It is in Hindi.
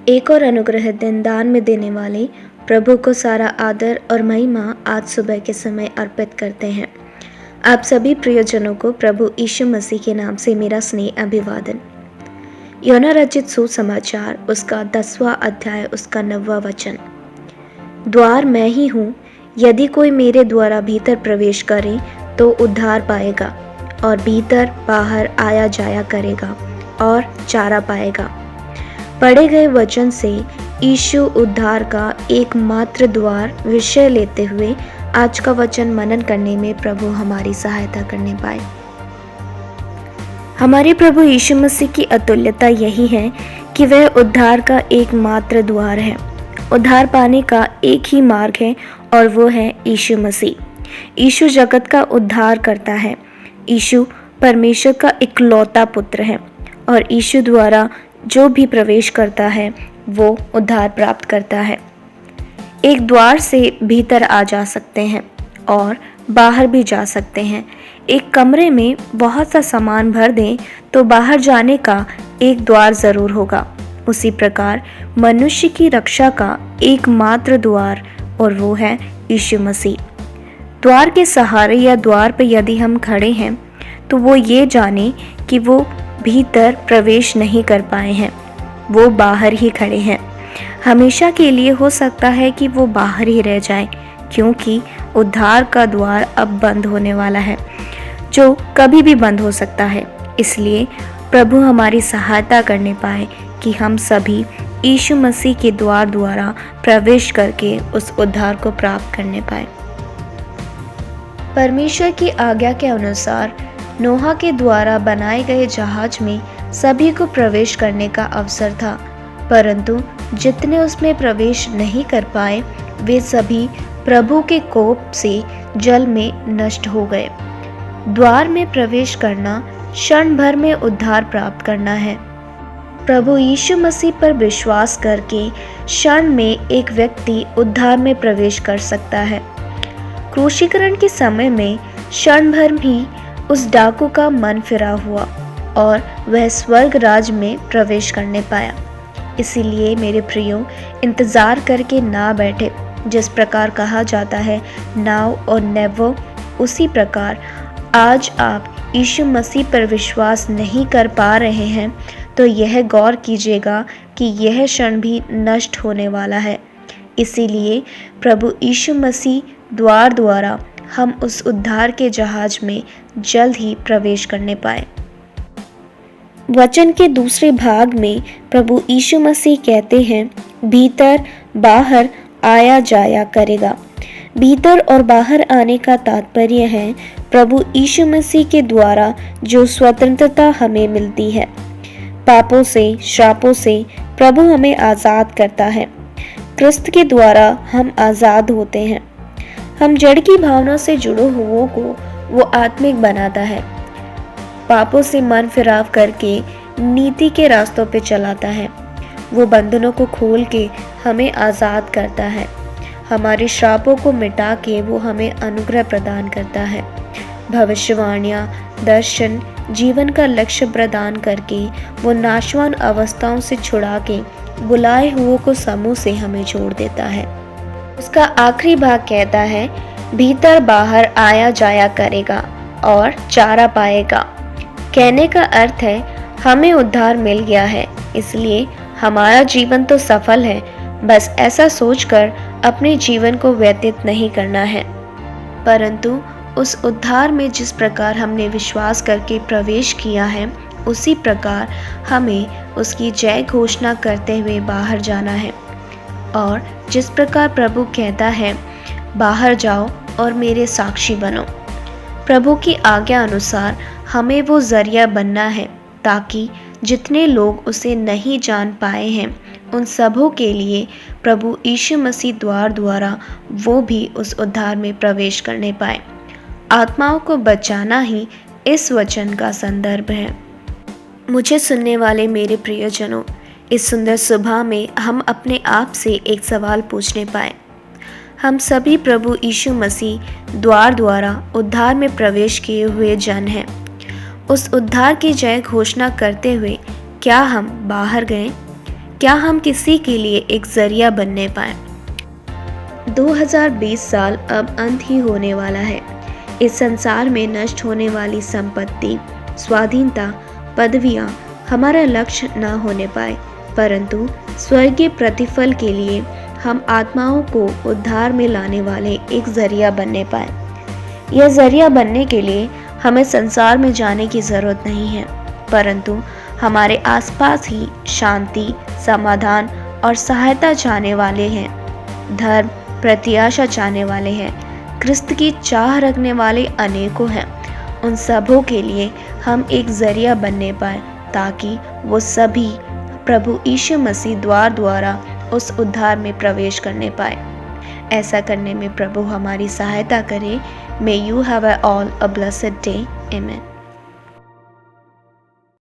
एक और अनुग्रह दिन दान में देने वाले प्रभु को सारा आदर और महिमा आज सुबह के समय अर्पित करते हैं। आप सभी प्रियजनों को प्रभु यीशु मसीह के नाम से मेरा स्नेह अभिवादन। यूहन्ना रचित सुसमाचार उसका 10वां अध्याय उसका 9वां वचन। द्वार मैं ही हूँ, यदि कोई मेरे द्वारा भीतर प्रवेश करे तो उद्धार पाएगा और भीतर बाहर आया जाया करेगा और चारा पाएगा। पढ़े गए वचन से यीशु उद्धार का एकमात्र द्वार विषय लेते हुए आज का वचन मनन करने में प्रभु हमारी सहायता करने पाए। हमारे प्रभु यीशु मसीह की अतुल्यता यही है कि वह उद्धार का एकमात्र द्वार है। उद्धार पाने का एक ही मार्ग है और वो है यीशु मसीह। यीशु जगत का उद्धार करता है। यीशु परमेश्वर का इकलौता पुत्र है और यीशु द्वारा जो भी प्रवेश करता है वो उद्धार प्राप्त करता है। एक द्वार से भीतर आ जा सकते हैं और बाहर भी जा सकते हैं। एक कमरे में बहुत सा सामान भर दें तो बाहर जाने का एक द्वार ज़रूर होगा। उसी प्रकार मनुष्य की रक्षा का एकमात्र द्वार और वो है यीशु मसीह। द्वार के सहारे या द्वार पर यदि हम खड़े हैं तो वो ये जाने कि वो भीतर प्रवेश नहीं कर पाए हैं, वो बाहर ही खड़े हैं। हमेशा के लिए हो सकता है कि वो बाहर ही रह जाए, क्योंकि उद्धार का द्वार अब बंद होने वाला है, जो कभी भी बंद हो सकता है। इसलिए प्रभु हमारी सहायता करने पाए कि हम सभी यीशु मसीह के द्वार द्वारा प्रवेश करके उस उद्धार को प्राप्त करने पाए। परमेश्वर की आज्ञा के अनुसार नोहा के द्वारा बनाए गए जहाज में सभी को प्रवेश करने का अवसर था, परंतु जितने उसमें प्रवेश नहीं कर पाए वे सभी प्रभु के कोप से जल में नष्ट हो गए। द्वार में प्रवेश करना क्षण भर में उद्धार प्राप्त करना है। प्रभु यीशु मसीह पर विश्वास करके क्षण में एक व्यक्ति उद्धार में प्रवेश कर सकता है। क्रूसीकरण के समय में क्षण भर ही उस डाकू का मन फिरा हुआ और वह स्वर्ग राज में प्रवेश करने पाया। इसीलिए मेरे प्रियो, इंतज़ार करके ना बैठे। जिस प्रकार कहा जाता है नाउ और नेवर, उसी प्रकार आज आप यीशु मसीह पर विश्वास नहीं कर पा रहे हैं तो यह गौर कीजिएगा कि यह क्षण भी नष्ट होने वाला है। इसीलिए प्रभु यीशु मसीह द्वार द्वारा हम उस उद्धार के जहाज में जल्द ही प्रवेश करने पाए। वचन के दूसरे भाग में प्रभु यीशु मसीह कहते हैं, भीतर बाहर आया जाया करेगा। भीतर और बाहर आने का तात्पर्य है प्रभु यीशु मसीह के द्वारा जो स्वतंत्रता हमें मिलती है। पापों से, श्रापों से प्रभु हमें आज़ाद करता है। क्रिस्त के द्वारा हम आज़ाद होते हैं। हम जड़ की भावना से जुड़े हुओं को वो आत्मिक बनाता है। पापों से मन फिराव करके नीति के रास्तों पे चलाता है। वो बंधनों को खोल के हमें आज़ाद करता है। हमारे श्रापों को मिटा के वो हमें अनुग्रह प्रदान करता है। भविष्यवाणियाँ, दर्शन, जीवन का लक्ष्य प्रदान करके वो नाशवान अवस्थाओं से छुड़ा के बुलाए हुओं को समूह से हमें जोड़ देता है। उसका आखिरी भाग कहता है, भीतर बाहर आया जाया करेगा और चारा पाएगा। कहने का अर्थ है हमें उद्धार मिल गया है, इसलिए हमारा जीवन तो सफल है। बस ऐसा सोचकर अपने जीवन को व्यतीत नहीं करना है, परंतु उस उद्धार में जिस प्रकार हमने विश्वास करके प्रवेश किया है उसी प्रकार हमें उसकी जय घोषणा करते हुए बाहर जाना है। और जिस प्रकार प्रभु कहता है, बाहर जाओ और मेरे साक्षी बनो। प्रभु की आज्ञा अनुसार हमें वो जरिया बनना है ताकि जितने लोग उसे नहीं जान पाए हैं उन सबों के लिए प्रभु यीशु मसीह द्वार द्वारा वो भी उस उद्धार में प्रवेश करने पाए। आत्माओं को बचाना ही इस वचन का संदर्भ है। मुझे सुनने वाले मेरे प्रियजनों, इस सुंदर सुबह में हम अपने आप से एक सवाल पूछने पाए। हम सभी प्रभु यीशु मसीह द्वार द्वारा उद्धार में प्रवेश किए हुए जन हैं। उस उद्धार की जय घोषणा करते हुए क्या हम बाहर गए? क्या हम किसी के लिए एक जरिया बनने पाए? 2020 साल अब अंत ही होने वाला है। इस संसार में नष्ट होने वाली संपत्ति, स्वाधीनता, पदवियां हमारा लक्ष्य न होने पाए, परंतु स्वर्गीय प्रतिफल के लिए हम आत्माओं को उद्धार में लाने वाले एक जरिया बनने पाए। यह जरिया बनने के लिए हमें संसार में जाने की जरूरत नहीं है, परंतु हमारे आसपास ही शांति, समाधान और सहायता चाहने वाले हैं, धर्म, प्रत्याशा चाहने वाले हैं, क्रिस्त की चाह रखने वाले अनेकों हैं। उन सबों के लिए हम एक जरिया बनने पाए ताकि वो सभी प्रभु यीशु मसीह द्वारा उस उद्धार में प्रवेश करने पाए। ऐसा करने में प्रभु हमारी सहायता करे। May you have all a blessed day. Amen.